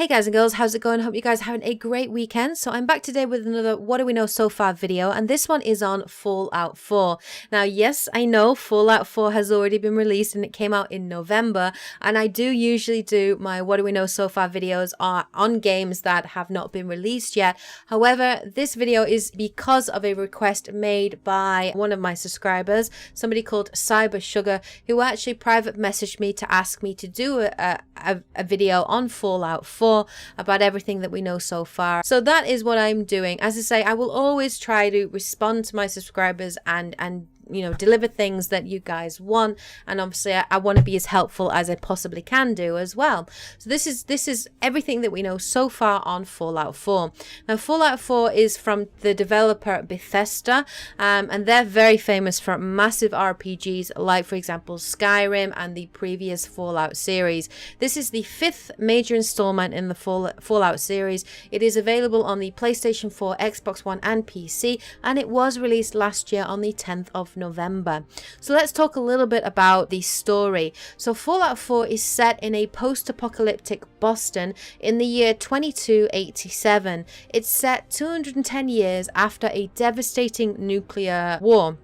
Hey guys and girls, how's it going? Hope you guys are having a great weekend. So I'm back today with another What Do We Know So Far video, and this one is on Fallout 4. Now, yes, I know Fallout 4 has already been released and it came out in November, and I do usually do my What Do We Know So Far videos on games that have not been released yet. However, this video is because of a request made by one of my subscribers, somebody called Cyber Sugar, who actually private messaged me to ask me to do a video on Fallout 4 about everything that we know so far. So that is what I'm doing. As I say, I will always try to respond to my subscribers and you know, deliver things that you guys want, and obviously I want to be as helpful as I possibly can do as well. So this is everything that we know so far on Fallout 4. Now, Fallout 4 is from the developer Bethesda, and they're very famous for massive RPGs like, for example, Skyrim and the previous Fallout series. This is the 5th major installment in the Fallout series. It is available on the PlayStation 4, Xbox One and PC, and it was released last year on the 10th of November. So let's talk a little bit about the story. So Fallout 4 is set in a post-apocalyptic Boston in the year 2287. It's set 210 years after a devastating nuclear war.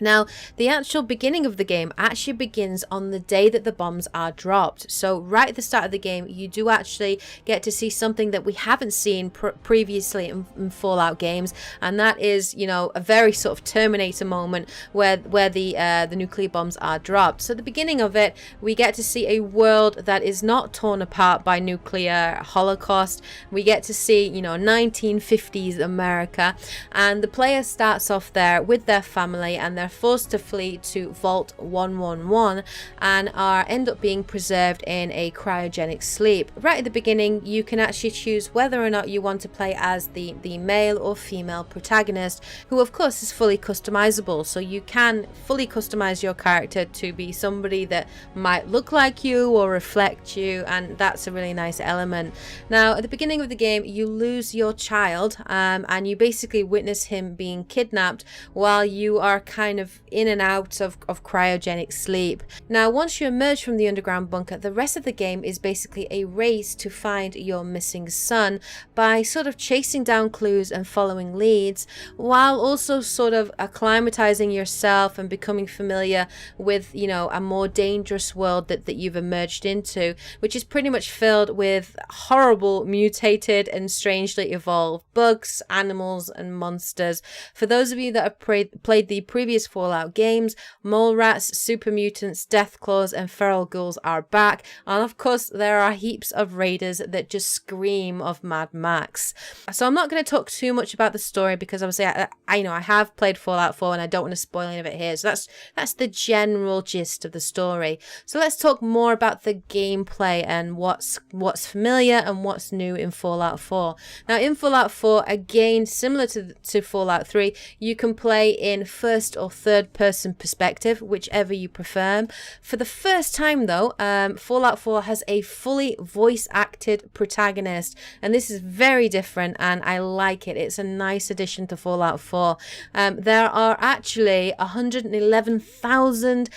Now, the actual beginning of the game actually begins on the day that the bombs are dropped. So right at the start of the game, you do actually get to see something that we haven't seen previously in Fallout games, and that is, you know, a very sort of Terminator moment where the nuclear bombs are dropped. So at the beginning of it, we get to see a world that is not torn apart by nuclear holocaust. We get to see, you know, 1950s America, and the player starts off there with their family, and they're forced to flee to Vault 111 and end up being preserved in a cryogenic sleep. Right at the beginning, you can actually choose whether or not you want to play as the male or female protagonist, who of course is fully customizable. So you can fully customize your character to be somebody that might look like you or reflect you, and that's a really nice element. Now, at the beginning of the game, you lose your child, and you basically witness him being kidnapped while you are kind of in and out of cryogenic sleep. Now, once you emerge from the underground bunker, the rest of the game is basically a race to find your missing son by sort of chasing down clues and following leads, while also sort of acclimatizing yourself and becoming familiar with, you know, a more dangerous world that you've emerged into, which is pretty much filled with horrible, mutated and strangely evolved bugs, animals and monsters. For those of you that have played the previous Fallout games, mole rats, super mutants, death claws and feral ghouls are back, and of course there are heaps of raiders that just scream of Mad Max. So I'm not going to talk too much about the story because obviously I know I have played Fallout 4 and I don't want to spoil any of it here. So that's the general gist of the story. So let's talk more about the gameplay and what's familiar and what's new in Fallout 4. Now, in Fallout 4, again similar to Fallout 3, you can play in first or third person perspective, whichever you prefer. For the first time though, Fallout 4 has a fully voice acted protagonist, and this is very different and I like it. It's a nice addition to Fallout 4. There are actually 111,000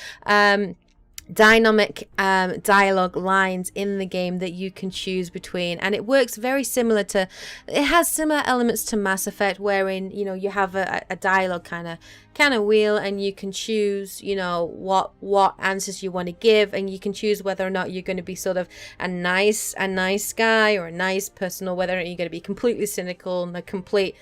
dynamic dialogue lines in the game that you can choose between, and it works very similar to, it has similar elements to Mass Effect, wherein, you know, you have a dialogue kind of wheel, and you can choose, you know, what answers you want to give, and you can choose whether or not you're going to be sort of a nice guy or a nice person, or whether or not you're going to be completely cynical and a complete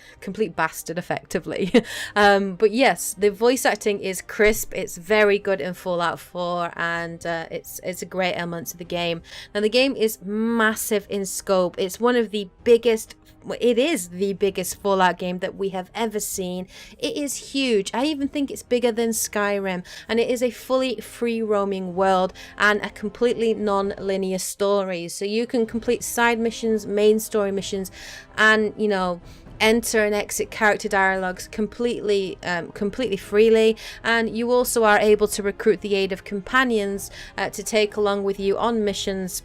bastard effectively. But yes, the voice acting is crisp. It's very good in Fallout 4, and it's a great element to the game. Now, the game is massive in scope. It's one of the biggest, it is the biggest Fallout game that we have ever seen. It is huge. I even think it's bigger than Skyrim, and it is a fully free roaming world and a completely non-linear story. So you can complete side missions, main story missions, and, you know, enter and exit character dialogues completely freely, and you also are able to recruit the aid of companions to take along with you on missions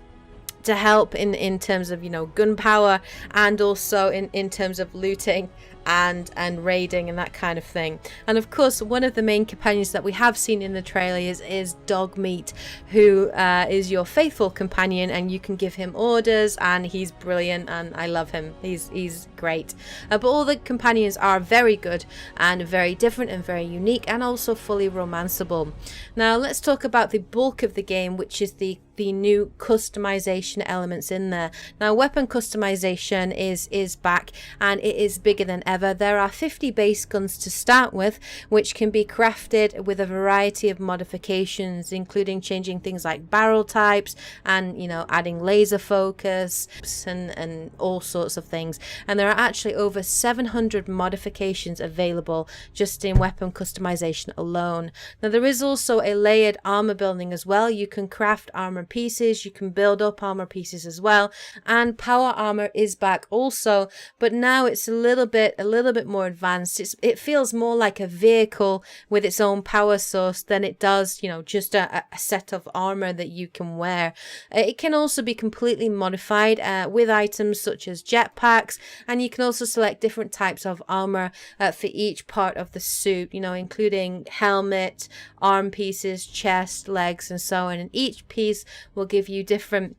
to help in terms of, you know, gunpowder, and also in terms of looting and raiding and that kind of thing. And of course, one of the main companions that we have seen in the trailer is Dogmeat, who is your faithful companion, and you can give him orders, and he's brilliant, and I love him. He's great. But all the companions are very good and very different and very unique, and also fully romanceable. Now let's talk about the bulk of the game, which is the new customization elements in there. Now weapon customization is back, and it is bigger than ever. There are 50 base guns to start with, which can be crafted with a variety of modifications, including changing things like barrel types and, you know, adding laser focus and all sorts of things. And there are actually over 700 modifications available just in weapon customization alone. Now there is also a layered armor building as well. You can craft armor pieces, you can build up armor pieces as well, and power armor is back also, but now it's a little bit more advanced. It feels more like a vehicle with its own power source than it does, you know, just a set of armor that you can wear. It can also be completely modified with items such as jetpacks, and you can also select different types of armor for each part of the suit, you know, including helmet, arm pieces, chest, legs, and so on. And each piece will give you different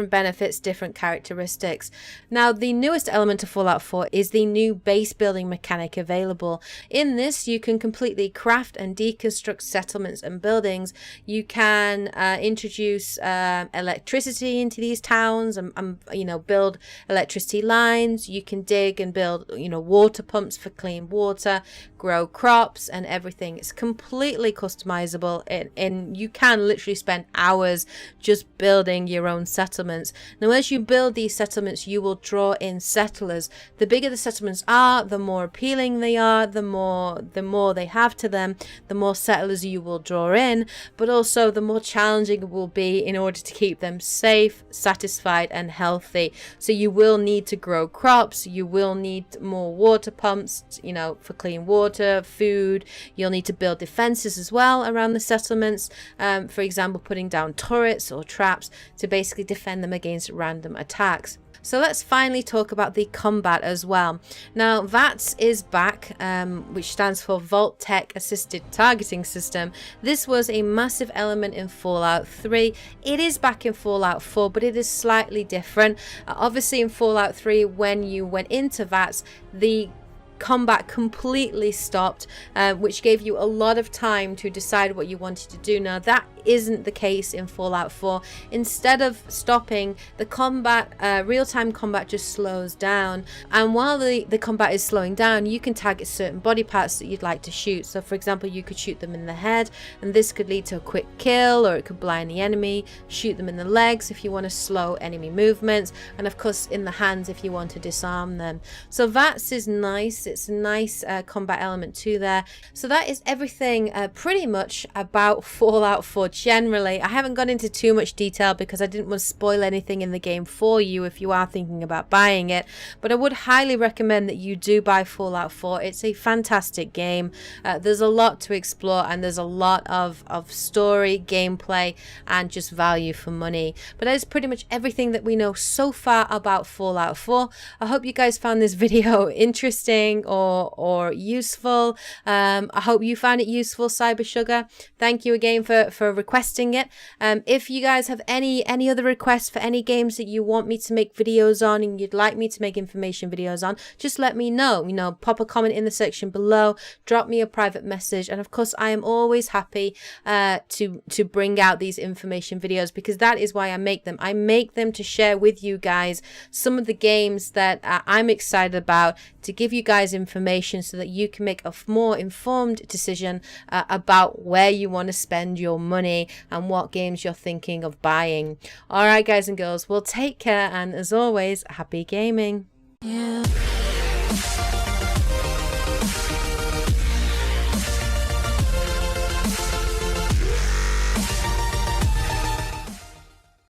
benefits, different characteristics. Now, the newest element of Fallout 4 is the new base building mechanic available. In this, you can completely craft and deconstruct settlements and buildings. You can introduce electricity into these towns and you know, build electricity lines. You can dig and build, you know, water pumps for clean water, grow crops and everything. It's completely customizable, and you can literally spend hours just building your own settlements. Now, as you build these settlements, you will draw in settlers. The bigger the settlements are, the more appealing they are, the more they have to them, the more settlers you will draw in, but also the more challenging it will be in order to keep them safe, satisfied and healthy. So you will need to grow crops, you will need more water pumps, you know, for clean water, food. You'll need to build defenses as well around the settlements, for example, putting down turrets or traps to basically defend them against random attacks. So let's finally talk about the combat as well. Now, VATS is back, which stands for Vault-Tec Assisted Targeting System. This was a massive element in Fallout 3. It is back in Fallout 4, but it is slightly different. Obviously, in Fallout 3, when you went into VATS, the combat completely stopped, which gave you a lot of time to decide what you wanted to do. Now, that isn't the case in Fallout 4. Instead of stopping, the combat, real-time combat just slows down, and while the combat is slowing down, you can target certain body parts that you'd like to shoot. So for example, you could shoot them in the head, and this could lead to a quick kill, or it could blind the enemy. Shoot them in the legs if you want to slow enemy movements, and of course in the hands if you want to disarm them. So VATS is nice. It's a nice combat element to there. So that is everything pretty much about Fallout 4 generally. I haven't gone into too much detail because I didn't want to spoil anything in the game for you if you are thinking about buying it, but I would highly recommend that you do buy Fallout 4. It's a fantastic game. There's a lot to explore, and there's a lot of story, gameplay, and just value for money. But that is pretty much everything that we know so far about Fallout 4. I hope you guys found this video interesting or useful. I hope you found it useful, Cyber Sugar. Thank you again for requesting it. If you guys have any other requests for any games that you want me to make videos on and you'd like me to make information videos on, just let me know. You know, pop a comment in the section below, drop me a private message, and of course I am always happy to bring out these information videos, because that is why I make them. I make them to share with you guys some of the games that I'm excited about, to give you guys information so that you can make a more informed decision about where you want to spend your money and what games you're thinking of buying. Alright guys and girls, well, take care, and as always, happy gaming.